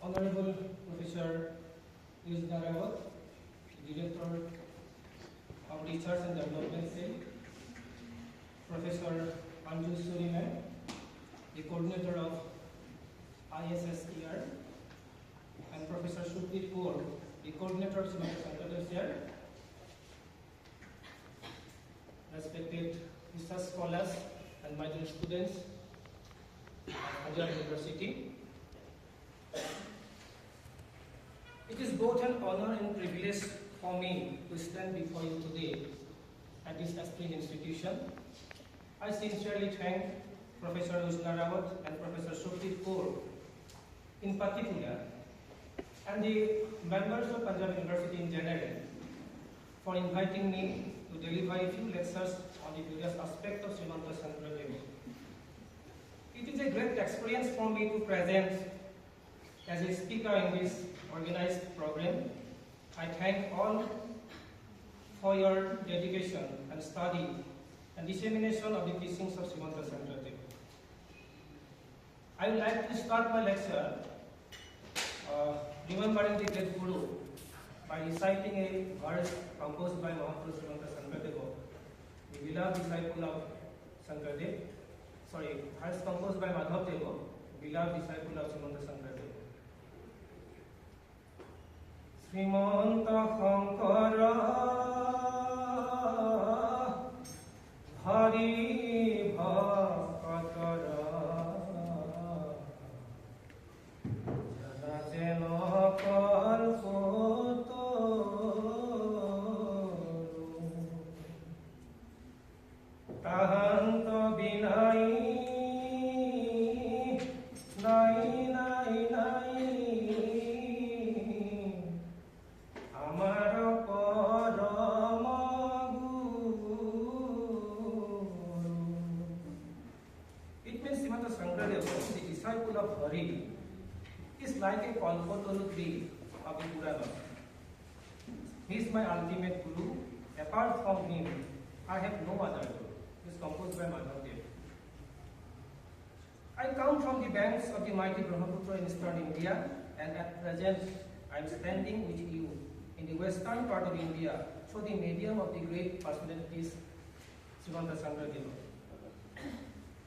Honorable Professor Shankera Deva, Director of Research and Development Cell, Professor Anju Suriman, the Coordinator of ISSER, and Professor Shukdeep Kaur, the Coordinator of Shankera Deva, respected research scholars and my dear students at Punjab University. It is both an honor and privilege for me to stand before you today at this esteemed institution. I sincerely thank Professor Shankera Deva and Professor Shukdeep Kaur in particular, and the members of Punjab University in general, for inviting me to deliver a few lectures on the various aspects of Srimanta Shankera Deva. It is a great experience for me to present as a speaker in this organized program. I thank all for your dedication and study and dissemination of the teachings of Srimanta Shankera Deva. I would like to start my lecture remembering the great Guru by reciting a verse composed by Mahaprabhu Srimanta Shankera Deva, the beloved disciple of Shankara Deva. Verse composed by Madhav Deva, beloved disciple of Srimanta Shankara Deva. Srimanta Shankara Hari Bhakatara Jana Jena Kalpoto Tahanta Binai Nai Nai Nai Amara Parama Guru. It means Srimanta Shankara Deva, the disciple of Hari, is like a Kalpataru tree of the Purana. He is my ultimate Guru. Apart from him, I have no other Guru. It is composed by Madhav Deva. I come from the banks of the mighty Brahmaputra in eastern India, and at present I am standing with you in the western part of India through the medium of the great personalities Srimanta Shankara Deva.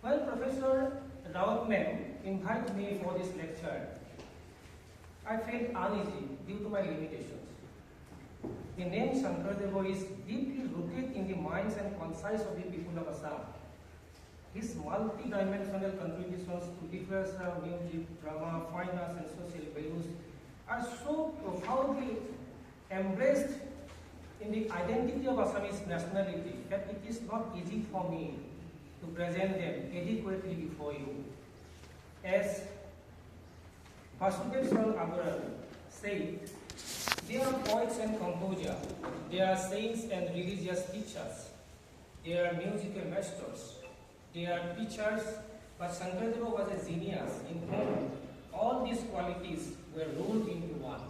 When Professor Rao Ma'am invited me for this lecture, I felt uneasy due to my limitations. The name Shankara Deva is deeply rooted in the minds and conscience of the people of Assam. His multi-dimensional contributions to literature, music, drama, fine arts, and social values are so profoundly embraced in the identity of Assamese nationality that it is not easy for me to present them adequately before you. As Vasudev Swarup Agaral said, they are poets and composers, they are saints and religious teachers, they are musical masters, they are teachers, but Shankara Deva was a genius in whom all these qualities were rolled into one.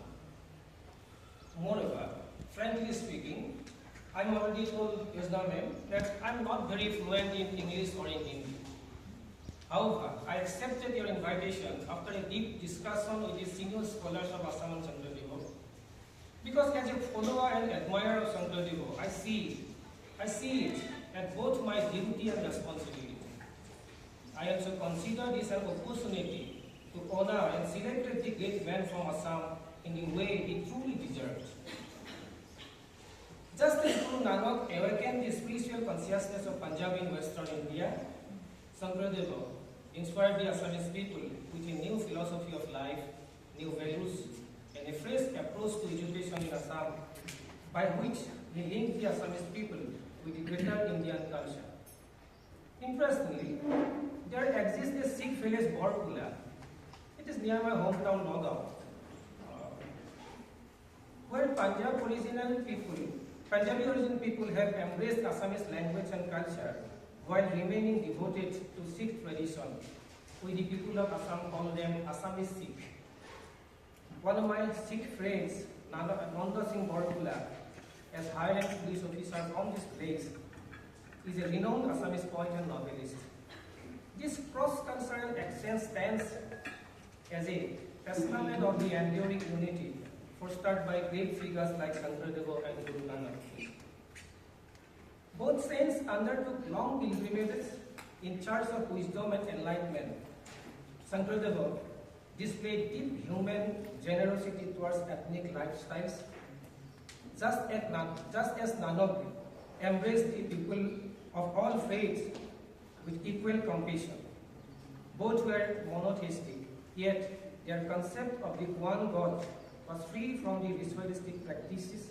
Moreover, frankly speaking, I am already told Yasna Ma'am that I am not very fluent in English or in Hindi. However, I accepted your invitation after a deep discussion with the senior scholars of Assam and Shankara Deva, because as a follower and admirer of Shankara Deva, I see it as both my duty and responsibility. I also consider this an opportunity to honor and celebrate the great man from Assam in the way he truly deserves. Just as Guru Nanak awakened the spiritual consciousness of Punjab in western India, Shankara Deva inspired the Assamese people with a new philosophy of life, new values, and a fresh approach to education in Assam, by which he linked the Assamese people with the greater Indian culture. Interestingly, there exists a Sikh village, Borpula. It is near my hometown, Nagaon, where Punjabi origin people have embraced Assamese language and culture while remaining devoted to Sikh tradition. We the people of Assam call them Assamese Sikh. One of my Sikh friends, Nanda Singh Borpula, as high-rank police officer from this place, is a renowned Assamese poet and novelist. This cross-cultural exchange stands as a testament of the enduring unity fostered by great figures like Shankera Deva and Guru Nanak. Both saints undertook long pilgrimages in search of wisdom and enlightenment. Shankera Deva displayed deep human generosity towards ethnic lifestyles, just as Nanak embraced the people of all faiths with equal compassion. Both were monotheistic, yet their concept of the one God was free from the ritualistic practices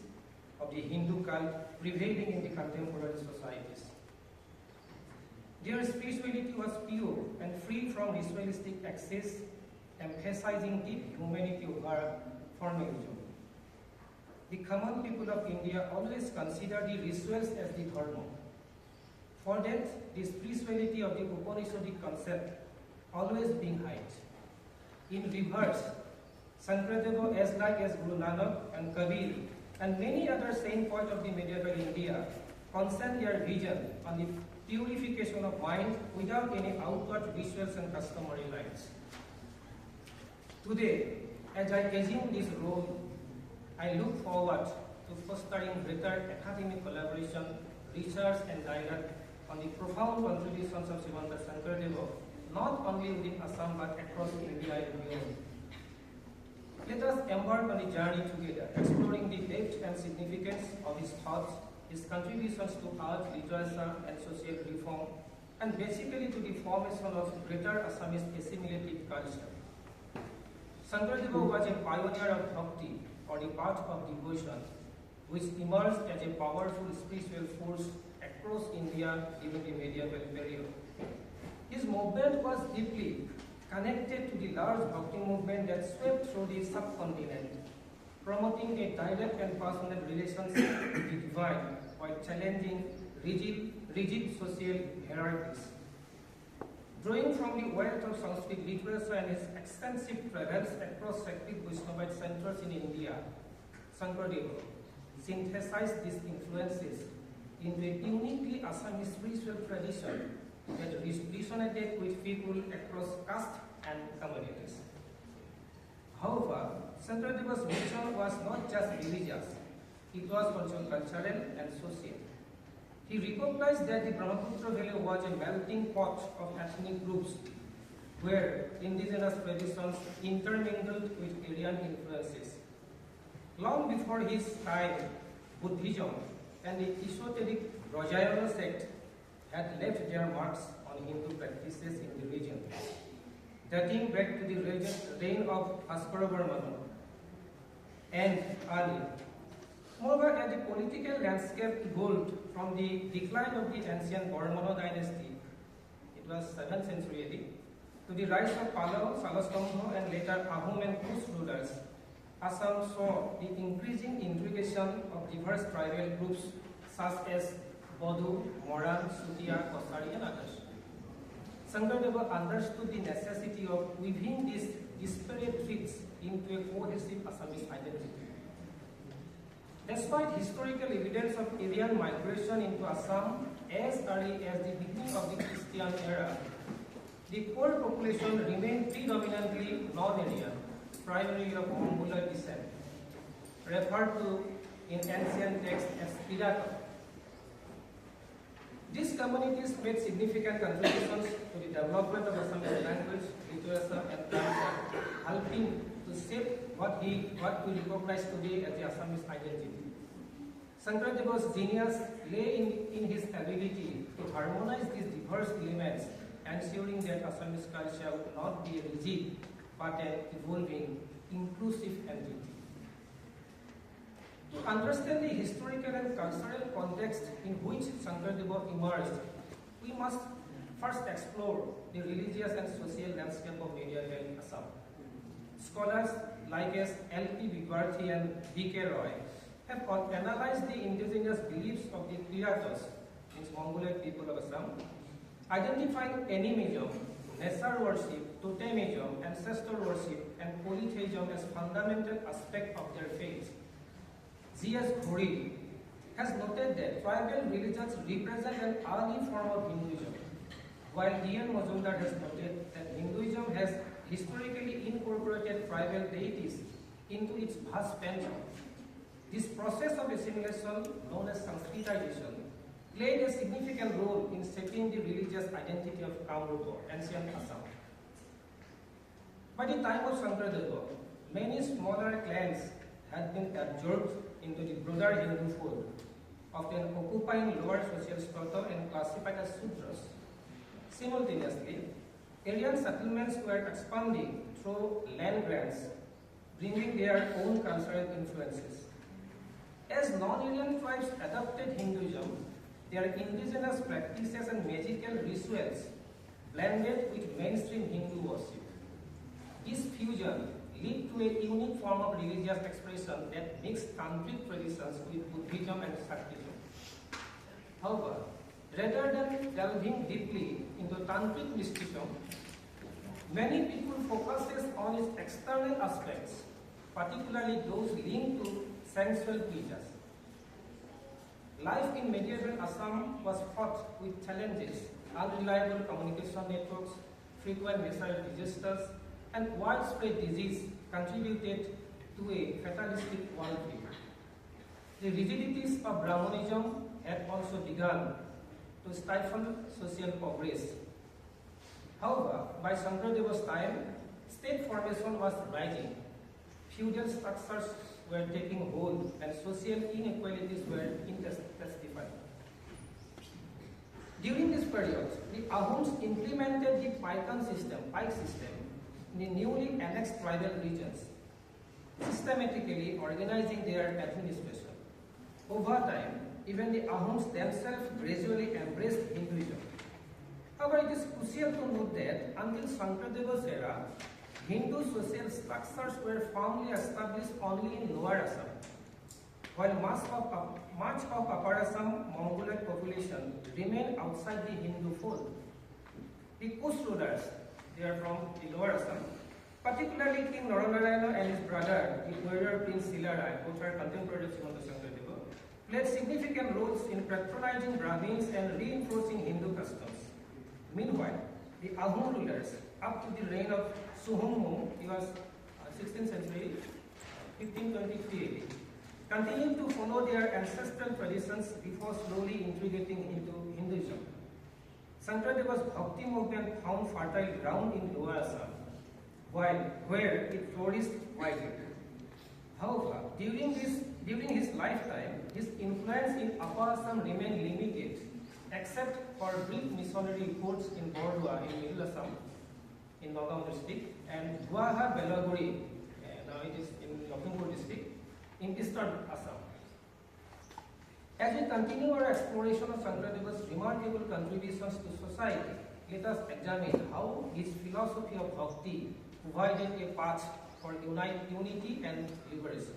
of the Hindu cult prevailing in the contemporary societies. Their spirituality was pure and free from ritualistic excess, emphasizing deep humanity over formalism. The common people of India always consider the rituals as the dharma. For that, the spirituality of the Upanishadic concept always being hid. In reverse, Shankera Deva, as like as Guru Nanak and Kabir and many other saint poets of the medieval India, concentrate their vision on the purification of mind without any outward rituals and customary rites. Today, as I assume this role, I look forward to fostering greater academic collaboration, research and dialogue on the profound contributions of Srimanta Shankera Deva, not only within Assam but across India and beyond. Let us embark on a journey together, exploring the depth and significance of his thoughts, his contributions to art, literature, and social reform, and basically to the formation of greater Assamese assimilative culture. Shankera Deva was a pioneer of bhakti, or the path of devotion, which emerged as a powerful spiritual force across India during the medieval period. His movement was deeply connected to the large bhakti movement that swept through the subcontinent, promoting a direct and personal relationship with the divine while challenging rigid social hierarchies. Drawing from the wealth of Sanskrit literature and his extensive travels across sacred Vaishnavite centers in India, Shankera Deva synthesized these influences into a uniquely Assamese spiritual tradition that resonated with people across caste and communities. However, Shankera Deva's mission was not just religious, it was also cultural and social. He recognized that the Brahmaputra Valley was a melting pot of ethnic groups where indigenous traditions intermingled with Aryan influences. Long before his time, Buddhism and the esoteric Rajayana sect had left their marks on Hindu practices in the region, dating back to the reign of Bhaskaravarmana and earlier. Moreover, as the political landscape evolved from the decline of the ancient Varmana dynasty, it was 7th century AD, to the rise of Pallava, Salastambha, and later Ahom and Kush rulers, Assam saw the increasing integration of diverse tribal groups such as Bodu, Moran, Sutia, Kosari, and others. Shankera Deva understood the necessity of weaving these disparate threads into a cohesive Assamese identity. Despite historical evidence of Aryan migration into Assam as early as the beginning of the Christian era, the core population remained predominantly non-Aryan, primarily of Mongolian descent, referred to in ancient texts as Pirata. These communities made significant contributions to the development of Assamese language, literature, and culture, helping to shape what we recognize today as the Assamese identity. Shankera Deva's genius lay in his ability to harmonize these diverse elements, ensuring that Assamese culture would not be rigid but an evolving, inclusive entity. To understand the historical and cultural context in which Shankera Deva emerged, we must first explore the religious and social landscape of medieval Assam. Scholars like L.P. Viparthi and B.K. Roy have analyzed the indigenous beliefs of the Piratas, means Mongolian people of Assam, identifying animism, nature worship, totemism, ancestor worship, and polytheism as fundamental aspects of their faith. G.S. Ghori has noted that tribal religions represent an early form of Hinduism, while D.N. Majumdar has noted that Hinduism has historically incorporated tribal deities into its vast pantheon. This process of assimilation, known as Sanskritization, played a significant role in shaping the religious identity of Kamrup, ancient Assam. By the time of Shankera Deva, many smaller clans had been absorbed into the broader Hindu fold, often occupying lower social strata and classified as Sudras. Simultaneously, Aryan settlements were expanding through land grants, bringing their own cultural influences. As non-Aryan tribes adopted Hinduism, their indigenous practices and magical rituals blended with mainstream Hindu worship. This fusion led to a unique form of religious expression that mixed tantric traditions with Buddhism and Shaktism. However, rather than delving deeply into tantric mysticism, many people focuses on its external aspects, particularly those linked to sensual pleasures. Life in medieval Assam was fraught with challenges, unreliable communication networks, frequent natural disasters, and widespread disease contributed to a fatalistic worldview. The rigidities of Brahmanism had also begun to stifle social progress. However, by Shankera Deva's time, state formation was rising, feudal structures were taking hold, and social inequalities were intensified. During this period, the Ahoms implemented the pike system in the newly annexed tribal regions, systematically organizing their administration. Over time, even the Ahoms themselves gradually embraced Hinduism. However, it is crucial to note that until Shankera Deva's era, Hindu social structures were firmly established only in Lower Assam, while much of Upper Assam Mongoloid population remained outside the Hindu fold. The Kush rulers, they are from the Lower Assam, particularly King Naranarayana and his brother, the warrior Prince Silarai, both are contemporaries of Shankera Deva, played significant roles in patronizing Brahmins and reinforcing Hindu customs. Meanwhile, the Ahom rulers, up to the reign of Suhummum, he was 16th century, 1523 AD, continued to follow their ancestral traditions before slowly integrating into Hinduism. Shankera Deva's Bhakti movement found fertile ground in Lower Assam, where it flourished widely. However, during his lifetime, his influence in Upper Assam remained limited, except for brief missionary reports in Bordua in Middle Assam, in Nagaon district, and Guaha Belaguri, now it is in Lakhimpur district, in Eastern Assam. As we continue our exploration of Shankera Deva's remarkable contributions to society, let us examine how his philosophy of bhakti provided a path for unity and liberation.